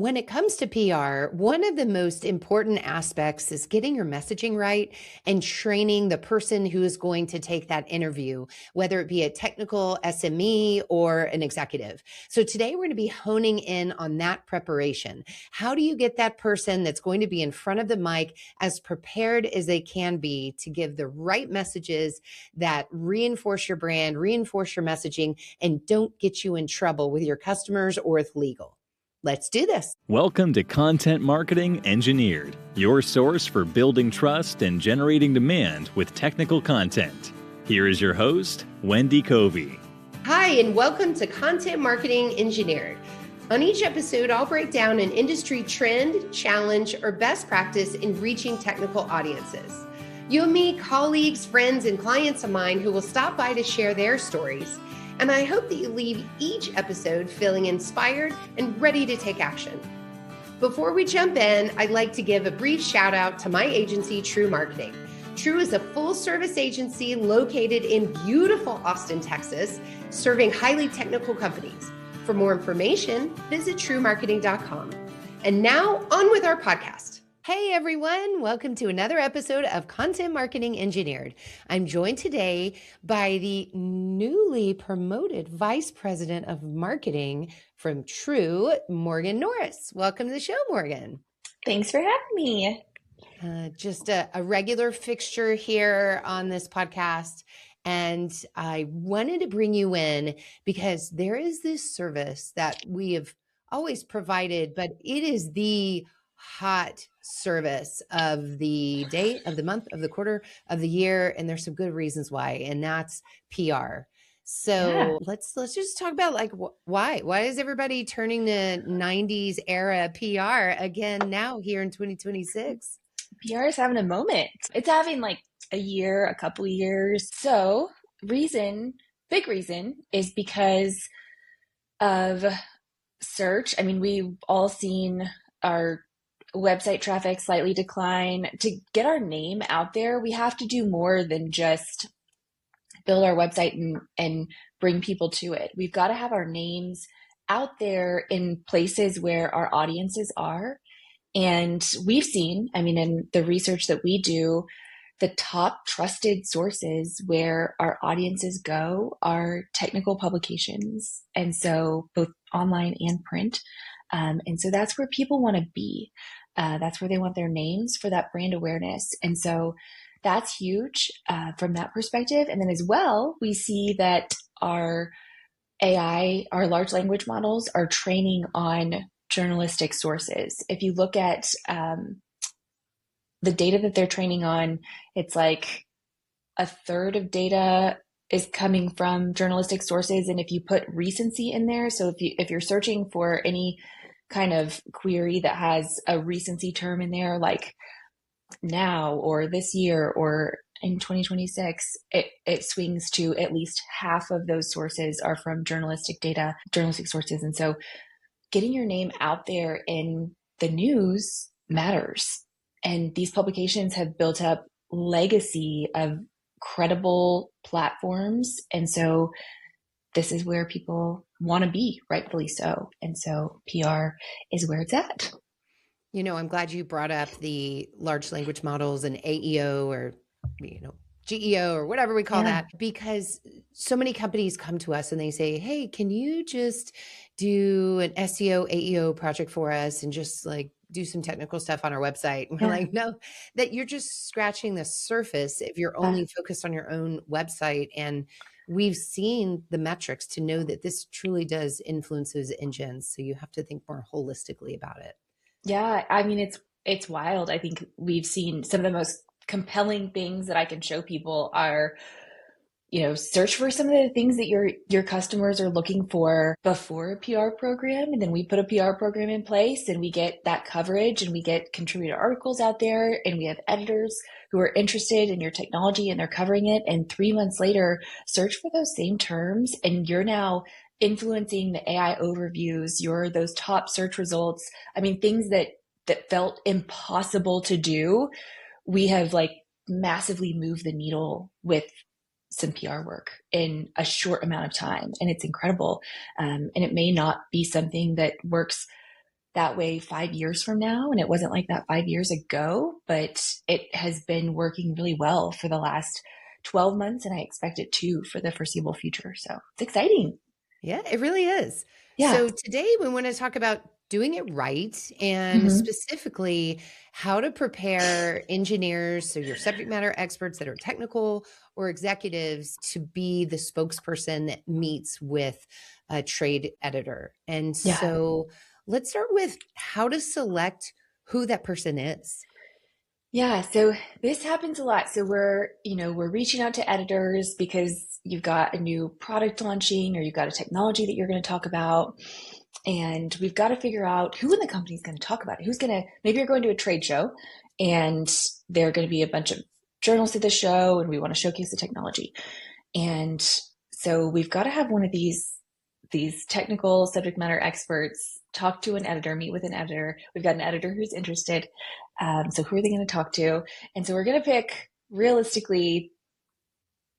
When it comes to PR, one of the most important aspects is getting your messaging right and training the person who is going to take that interview, whether it be a technical SME or an executive. So today we're going to be honing in on that preparation. How do you get that person that's going to be in front of the mic as prepared as they can be to give the right messages that reinforce your brand, reinforce your messaging, and don't get you in trouble with your customers or with legal? Let's do this. Welcome to Content Marketing Engineered, your source for building trust and generating demand with technical content. Here is your host, Wendy Covey. Hi, and welcome to Content Marketing Engineered. On each episode, I'll break down an industry trend, challenge, or best practice in reaching technical audiences. You'll meet colleagues, friends, and clients of mine who will stop by to share their stories. And I hope that you leave each episode feeling inspired and ready to take action. Before we jump in, I'd like to give a brief shout out to my agency, TREW Marketing. TREW is a full service agency located in beautiful Austin, Texas, serving highly technical companies. For more information, visit trewmarketing.com. And now on with our podcast. Hey everyone, welcome to another episode of Content Marketing Engineered. I'm joined today by the newly promoted Vice President of Marketing from TREW, Morgan Norris. Welcome to the show, Morgan. Thanks for having me. Just a regular fixture here on this podcast. And I wanted to bring you in because there is this service that we have always provided, but it is the hot service of the day, of the month, of the quarter, of the year. And there's some good reasons why, and that's PR. So let's just talk about like why is everybody turning to 90s era PR again now here in 2026? PR is having a moment. It's having like a year, a couple of years. So big reason is because of search. I mean, we've all seen our website traffic slightly decline. To get our name out there, we have to do more than just build our website and bring people to it. We've got to have our names out there in places where our audiences are. And we've seen, in the research that we do, the top trusted sources where our audiences go are technical publications. And so both online and print. And so that's where people want to be. That's where they want their names for that brand awareness. And so that's huge from that perspective. And then as well, we see that our AI, our large language models, are training on journalistic sources. If you look at the data that they're training on, it's like a third of data is coming from journalistic sources. And if you put recency in there, so if you're searching for any kind of query that has a recency term in there, like now or this year or in 2026, it swings to at least half of those sources are from journalistic sources. And so getting your name out there in the news matters. And these publications have built up legacy of credible platforms. And so this is where people want to be, rightfully so. And so PR is where it's at. You know, I'm glad you brought up the large language models and AEO or, GEO or whatever we call that, because so many companies come to us and they say, hey, can you just do an SEO, AEO project for us and just like do some technical stuff on our website? And we're like, no, that you're just scratching the surface if you're only focused on your own website. And we've seen the metrics to know that this truly does influence those engines. So you have to think more holistically about it. Yeah. It's wild. I think we've seen some of the most compelling things that I can show people are, search for some of the things that your customers are looking for before a PR program. And then we put a PR program in place and we get that coverage and we get contributor articles out there and we have editors who are interested in your technology and they're covering it. And 3 months later, search for those same terms and you're now influencing the AI overviews, those top search results. Things that felt impossible to do, we have like massively moved the needle with some PR work in a short amount of time. And it's incredible. And it may not be something that works that way 5 years from now. And it wasn't like that 5 years ago, but it has been working really well for the last 12 months. And I expect it to for the foreseeable future. So it's exciting. Yeah, it really is. Yeah. So today we want to talk about doing it right and Mm-hmm. specifically how to prepare engineers, so your subject matter experts that are technical or executives, to be the spokesperson that meets with a trade editor. And Yeah. so let's start with how to select who that person is. Yeah, so this happens a lot. So we're reaching out to editors because you've got a new product launching or you've got a technology that you're going to talk about. And we've got to figure out who in the company is going to talk about it. Maybe you're going to a trade show and there are going to be a bunch of journalists at the show and we want to showcase the technology. And so we've got to have one of these technical subject matter experts talk to an editor, meet with an editor. We've got an editor who's interested. So who are they going to talk to? And so we're going to pick realistically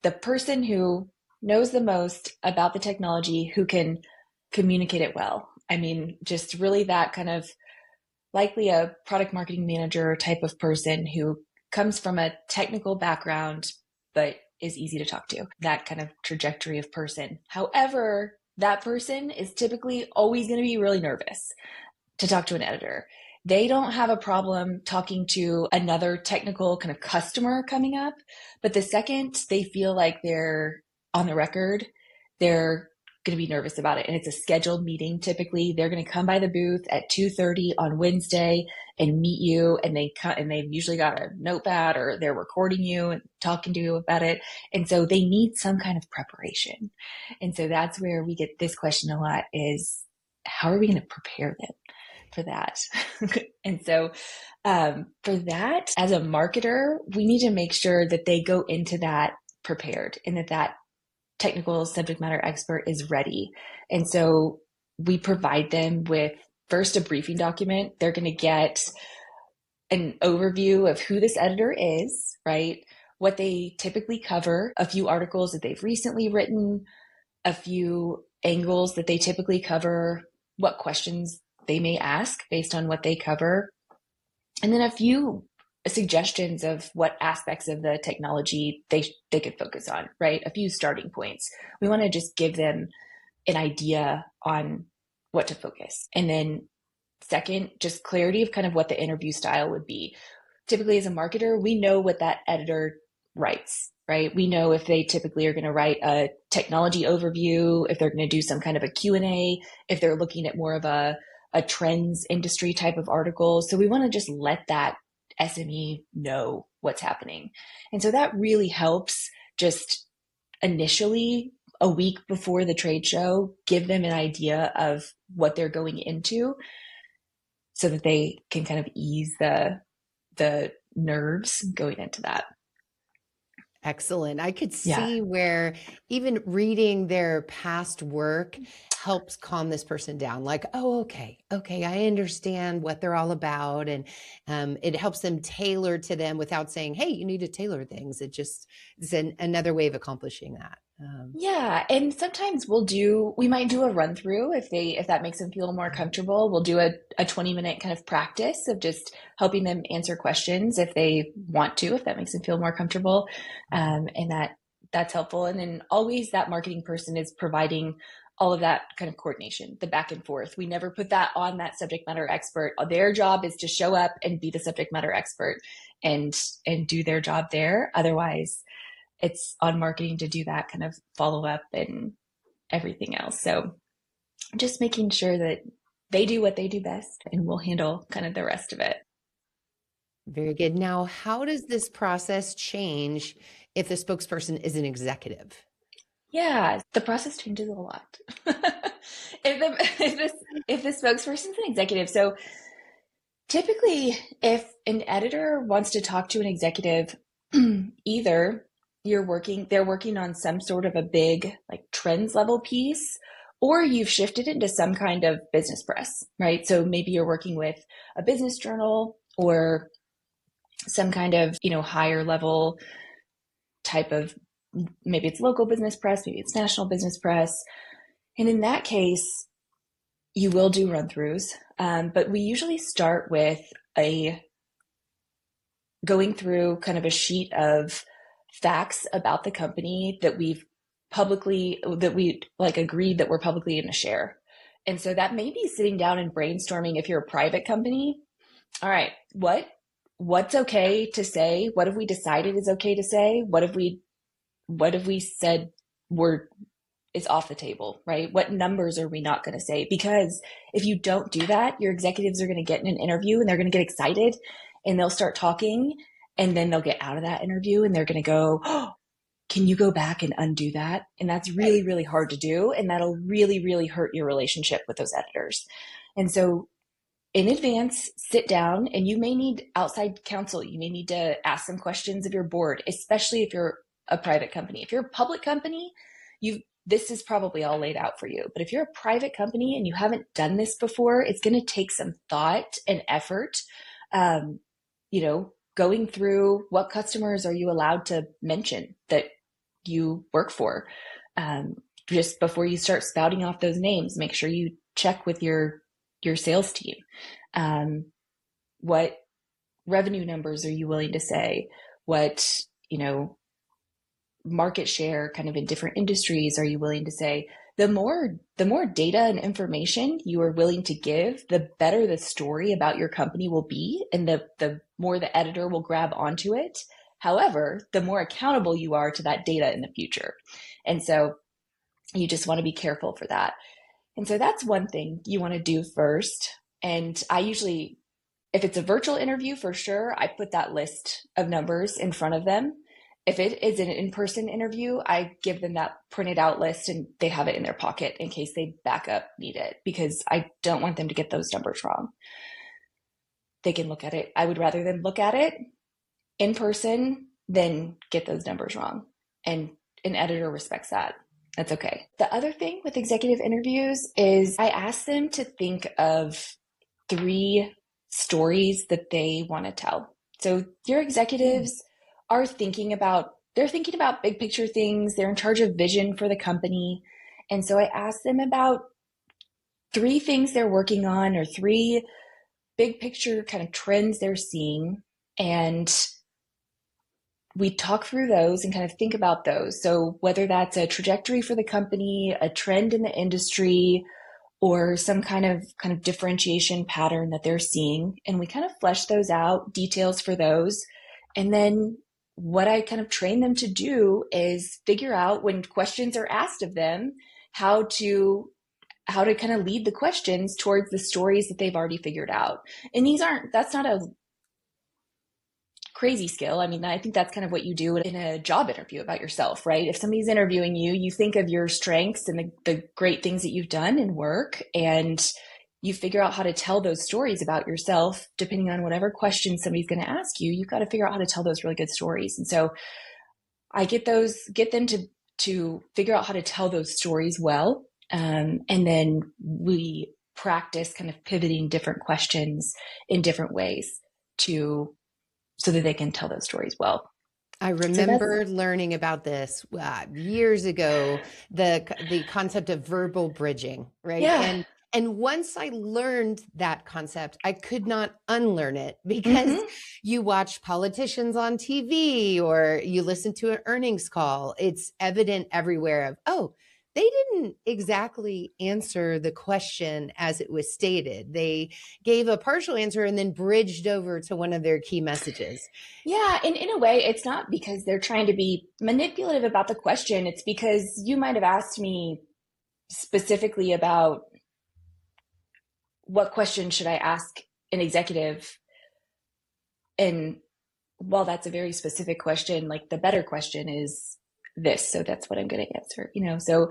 the person who knows the most about the technology, who can communicate it well. I mean, just really that kind of likely a product marketing manager type of person who comes from a technical background, but is easy to talk to, that kind of trajectory of person. However, that person is typically always going to be really nervous to talk to an editor. They don't have a problem talking to another technical kind of customer coming up, but the second they feel like they're on the record, they're going to be nervous about it. And it's a scheduled meeting. Typically, they're going to come by the booth at 2:30 on Wednesday and meet you. And they've usually got a notepad or they're recording you and talking to you about it. And so they need some kind of preparation. And so that's where we get this question a lot is, how are we going to prepare them for that? And so for that, as a marketer, we need to make sure that they go into that prepared and that technical subject matter expert is ready. And so we provide them with first a briefing document. They're going to get an overview of who this editor is, right? What they typically cover, a few articles that they've recently written, a few angles that they typically cover, what questions they may ask based on what they cover, and then a few suggestions of what aspects of the technology they could focus on, right? A few starting points. We want to just give them an idea on what to focus. And then second, just clarity of kind of what the interview style would be. Typically as a marketer, we know what that editor writes, right? We know if they typically are going to write a technology overview, if they're going to do some kind of a Q&A, if they're looking at more of a trends industry type of article. So we want to just let that SME know what's happening. And so that really helps just initially a week before the trade show, give them an idea of what they're going into so that they can kind of ease the nerves going into that. Excellent. I could see where even reading their past work helps calm this person down. Like, oh, okay, I understand what they're all about. And it helps them tailor to them without saying, hey, you need to tailor things. It's another way of accomplishing that. Yeah. And sometimes we might do a run through if that makes them feel more comfortable. We'll do a 20-minute kind of practice of just helping them answer questions if they want to, if that makes them feel more comfortable. And that's helpful. And then always that marketing person is providing all of that kind of coordination, the back and forth. We never put that on that subject matter expert. Their job is to show up and be the subject matter expert and do their job there. Otherwise, it's on marketing to do that kind of follow up and everything else. So just making sure that they do what they do best and we'll handle kind of the rest of it. Very good. Now, how does this process change if the spokesperson is an executive? Yeah, the process changes a lot. if the spokesperson is an executive, so typically if an editor wants to talk to an executive, either they're working on some sort of a big like trends level piece, or you've shifted into some kind of business press, right? So maybe you're working with a business journal or some kind of, higher level type of, maybe it's local business press, maybe it's national business press. And in that case, you will do run-throughs, but we usually start with going through kind of a sheet of facts about the company that we like agreed that we're publicly going to share. And so that may be sitting down and brainstorming. If you're a private company, all right, what's okay to say? What have we decided is okay to say? What have we said is off the table, right? What numbers are we not going to say? Because if you don't do that, your executives are going to get in an interview and they're going to get excited and they'll start talking, and then they'll get out of that interview and they're going to go, oh, can you go back and undo that? And that's really, really hard to do. And that'll really, really hurt your relationship with those editors. And so in advance, sit down, and you may need outside counsel. You may need to ask some questions of your board, especially if you're a private company. If you're a public company, this is probably all laid out for you. But if you're a private company and you haven't done this before, it's going to take some thought and effort. Going through what customers are you allowed to mention that you work for. Just before you start spouting off those names, make sure you check with your sales team. What revenue numbers are you willing to say? What, market share kind of in different industries are you willing to say? The more data and information you are willing to give, the better the story about your company will be, and the more the editor will grab onto it. However, the more accountable you are to that data in the future. And so you just want to be careful for that. And so that's one thing you want to do first. And I usually, if it's a virtual interview, for sure, I put that list of numbers in front of them. If it is an in-person interview, I give them that printed out list and they have it in their pocket in case they back up need it, because I don't want them to get those numbers wrong. They can look at it. I would rather them look at it in person than get those numbers wrong. And an editor respects that. That's okay. The other thing with executive interviews is I ask them to think of 3 stories that they want to tell. So your executives are thinking about big picture things. They're in charge of vision for the company. And so I ask them about 3 things they're working on, or 3 big picture kind of trends they're seeing. And we talk through those and kind of think about those. So whether that's a trajectory for the company, a trend in the industry, or some kind of differentiation pattern that they're seeing. And we kind of flesh those out, details for those. And then what I kind of train them to do is figure out, when questions are asked of them, how to kind of lead the questions towards the stories that they've already figured out. And that's not a crazy skill. I mean, I think that's kind of what you do in a job interview about yourself, right? If somebody's interviewing you, you think of your strengths and the great things that you've done in work, and you figure out how to tell those stories about yourself. Depending on whatever questions somebody's going to ask you, you've got to figure out how to tell those really good stories. And so I get them to figure out how to tell those stories well. And then we practice kind of pivoting different questions in different ways so that they can tell those stories well. I remember learning about this years ago, the concept of verbal bridging, right? Yeah. And once I learned that concept, I could not unlearn it, because you watch politicians on TV or you listen to an earnings call. It's evident everywhere of, oh, they didn't exactly answer the question as it was stated. They gave a partial answer and then bridged over to one of their key messages. Yeah. And in a way, it's not because they're trying to be manipulative about the question. It's because you might have asked me specifically about what question should I ask an executive. And while that's a very specific question, like the better question is this. So that's what I'm going to answer, so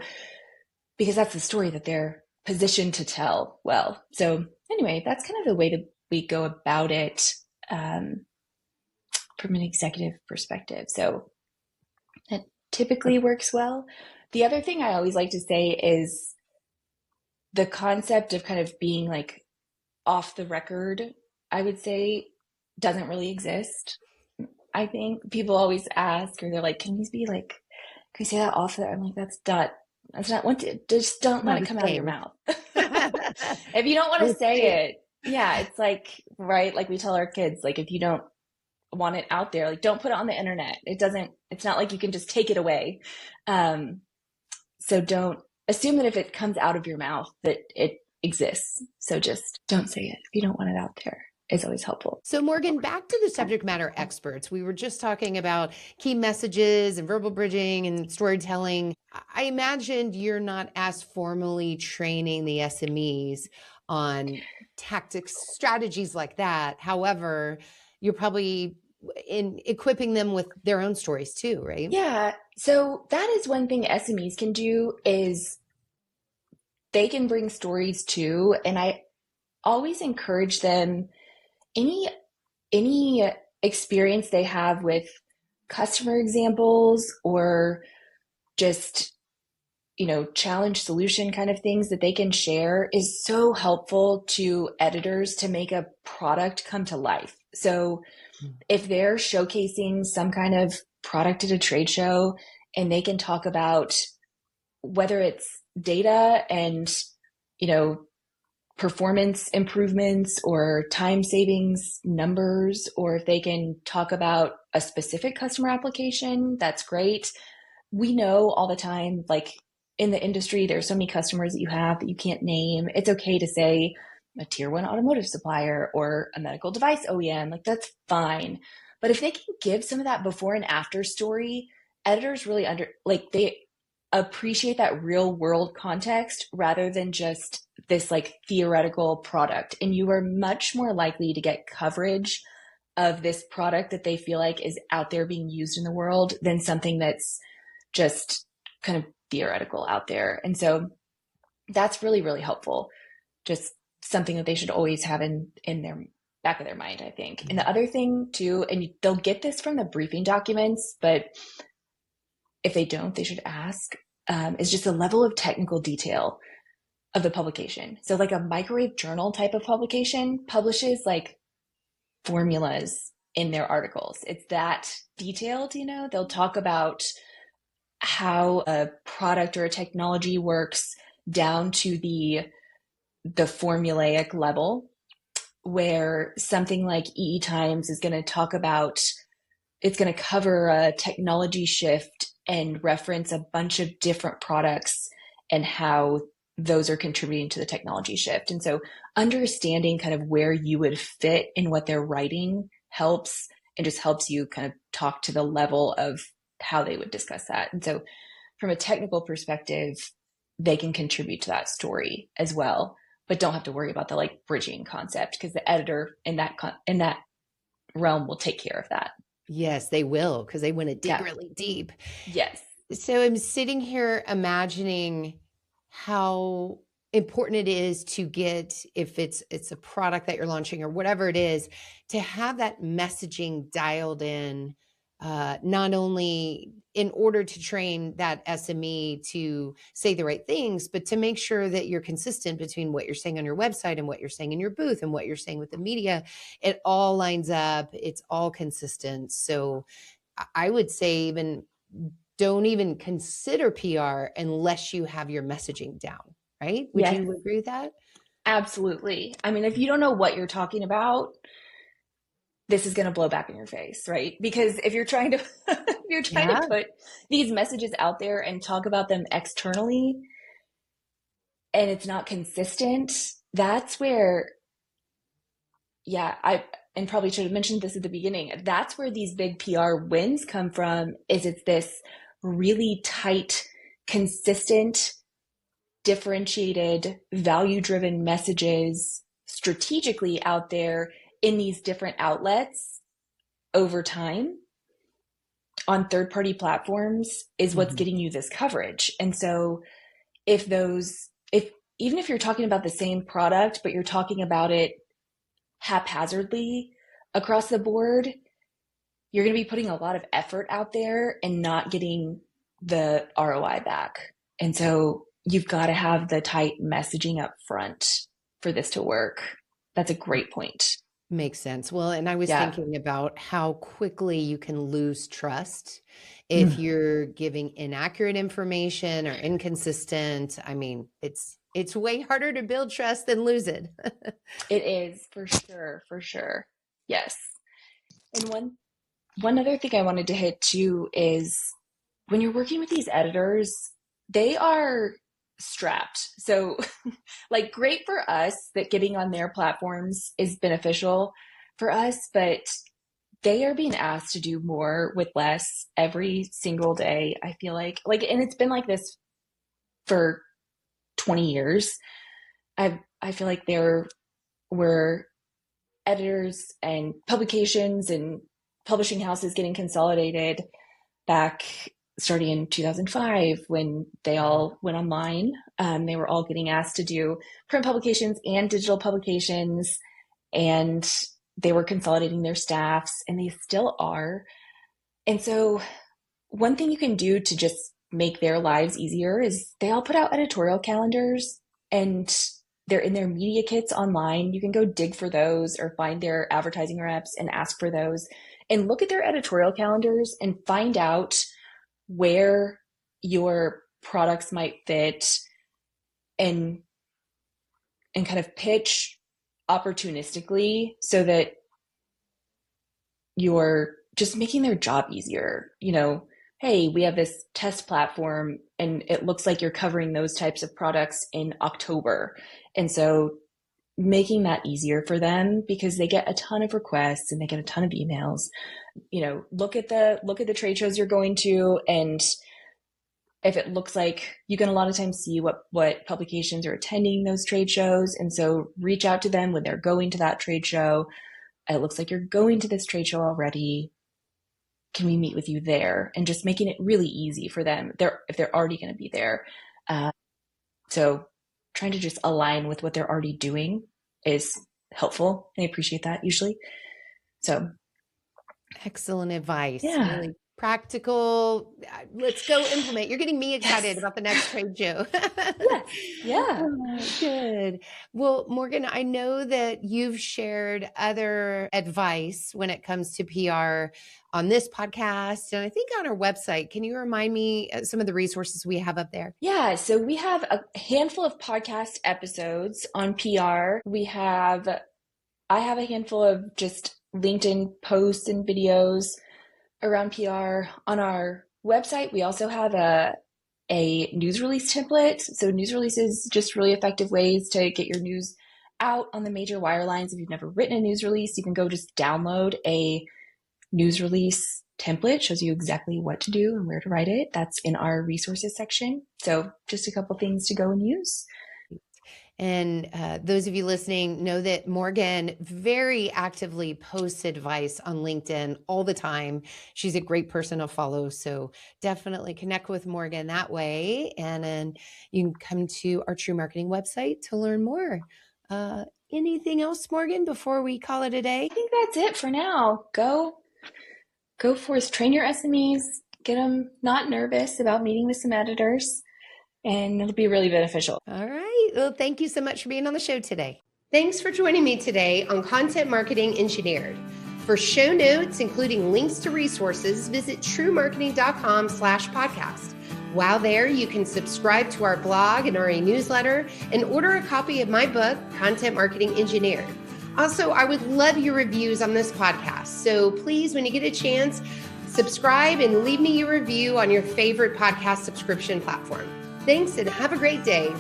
because that's the story that they're positioned to tell well. So anyway, that's kind of the way that we go about it from an executive perspective. So it typically works well. The other thing I always like to say is the concept of kind of being like off the record, I would say, doesn't really exist. I think people always ask, or they're like, can you say that off there? I'm like, that's not what just don't let it come out of your mouth. If you don't want to Let's say say it. it, yeah, it's like, right? Like we tell our kids, like, if you don't want it out there, like, don't put it on the internet. It's not like you can just take it away. So don't assume that if it comes out of your mouth that it exists. So just don't say it if you don't want it out there. It's always helpful. So Morgan, back to the subject matter experts. We were just talking about key messages and verbal bridging and storytelling. I imagined you're not as formally training the SMEs on tactics, strategies like that. However, you're probably in equipping them with their own stories too, right? Yeah. So that is one thing SMEs can do is they can bring stories too. And I always encourage them, any experience they have with customer examples or just, challenge solution kind of things that they can share is so helpful to editors to make a product come to life. So if they're showcasing some kind of product at a trade show and they can talk about whether it's data and, performance improvements or time savings numbers, or if they can talk about a specific customer application, that's great. We know all the time, like in the industry, there's so many customers that you have that you can't name. It's okay to say a tier 1 automotive supplier or a medical device OEM, like that's fine. But if they can give some of that before and after story, editors really they appreciate that real world context rather than just this like theoretical product. And you are much more likely to get coverage of this product that they feel like is out there being used in the world than something that's just kind of theoretical out there. And so that's really, really helpful. Just something that they should always have in their back of their mind, I think. And the other thing too, and they'll get this from the briefing documents, but if they don't, they should ask, is just the level of technical detail of the publication. So like a microwave journal type of publication publishes like formulas in their articles. It's that detailed, they'll talk about how a product or a technology works down to the formulaic level, where something like EE Times is going to talk about, it's going to cover a technology shift and reference a bunch of different products and how those are contributing to the technology shift. And so understanding kind of where you would fit in what they're writing helps, and just helps you kind of talk to the level of how they would discuss that. And so from a technical perspective, they can contribute to that story as well, but don't have to worry about the like bridging concept, because the editor in that realm will take care of that. Yes, they will, because they want to dig really deep. Yes. So I'm sitting here imagining how important it is to get, if it's a product that you're launching or whatever it is, to have that messaging dialed in, not only in order to train that SME to say the right things, but to make sure that you're consistent between what you're saying on your website and what you're saying in your booth and what you're saying with the media. It all lines up. It's all consistent. So I would say even don't even consider PR unless you have your messaging down, right? Would you agree with that? Absolutely. I mean, if you don't know what you're talking about, this is going to blow back in your face, right? Because if you're trying to to put these messages out there and talk about them externally, and it's not consistent, that's where, and probably should have mentioned this at the beginning, that's where these big PR wins come from, is it's this really tight, consistent, differentiated, value-driven messages strategically out there in these different outlets over time on third-party platforms is what's getting you this coverage. And so even if you're talking about the same product, but you're talking about it haphazardly across the board, you're going to be putting a lot of effort out there and not getting the ROI back. And so you've got to have the tight messaging up front for this to work. That's a great point. Makes sense. Well, and I was thinking about how quickly you can lose trust if you're giving inaccurate information or inconsistent. I mean, it's It's way harder to build trust than lose it. It is, for sure, for sure. Yes. And one other thing I wanted to hit too is when you're working with these editors, they are strapped. So like great for us that getting on their platforms is beneficial for us, but they are being asked to do more with less every single day. I feel like, and it's been like this for 20 years. I feel like there were editors and publications and publishing houses getting consolidated back starting in 2005 when they all went online. They were all getting asked to do print publications and digital publications, and they were consolidating their staffs, and they still are. And so one thing you can do to just make their lives easier is they all put out editorial calendars, and they're in their media kits online. You can go dig for those or find their advertising reps and ask for those and look at their editorial calendars and find out where your products might fit and kind of pitch opportunistically so that you're just making their job easier. You know, hey, we have this test platform and it looks like you're covering those types of products in October. And so making that easier for them because they get a ton of requests and they get a ton of emails. You know, look at the trade shows you're going to, and if it looks like you can a lot of times see what publications are attending those trade shows. And so reach out to them when they're going to that trade show. It looks like you're going to this trade show already. Can we meet with you there? And just making it really easy for them if they're already going to be there. So trying to just align with what they're already doing is helpful. I appreciate that usually. So excellent advice. Yeah. Really practical. Let's go implement. You're getting me excited about the next trade show. Yes. Yeah. Oh, good. Well, Morgan, I know that you've shared other advice when it comes to PR on this podcast and I think on our website. Can you remind me some of the resources we have up there? Yeah. So we have a handful of podcast episodes on PR. I have a handful of just LinkedIn posts and videos around PR. On our website, we also have a news release template. So news releases, just really effective ways to get your news out on the major wire lines. If you've never written a news release, you can go just download a news release template. It shows you exactly what to do and where to write it. That's in our resources section. So just a couple things to go and use. And those of you listening know that Morgan very actively posts advice on LinkedIn all the time. She's a great person to follow. So definitely connect with Morgan that way. And then you can come to our TREW Marketing website to learn more. Anything else, Morgan, before we call it a day? I think that's it for now. Go forth, train your SMEs, get them not nervous about meeting with some editors. And it'll be really beneficial. All right. Well, thank you so much for being on the show today. Thanks for joining me today on Content Marketing Engineered. For show notes, including links to resources, visit trewmarketing.com/podcast. While there, you can subscribe to our blog and our e-newsletter and order a copy of my book, Content Marketing Engineered. Also, I would love your reviews on this podcast. So please, when you get a chance, subscribe and leave me your review on your favorite podcast subscription platform. Thanks and have a great day.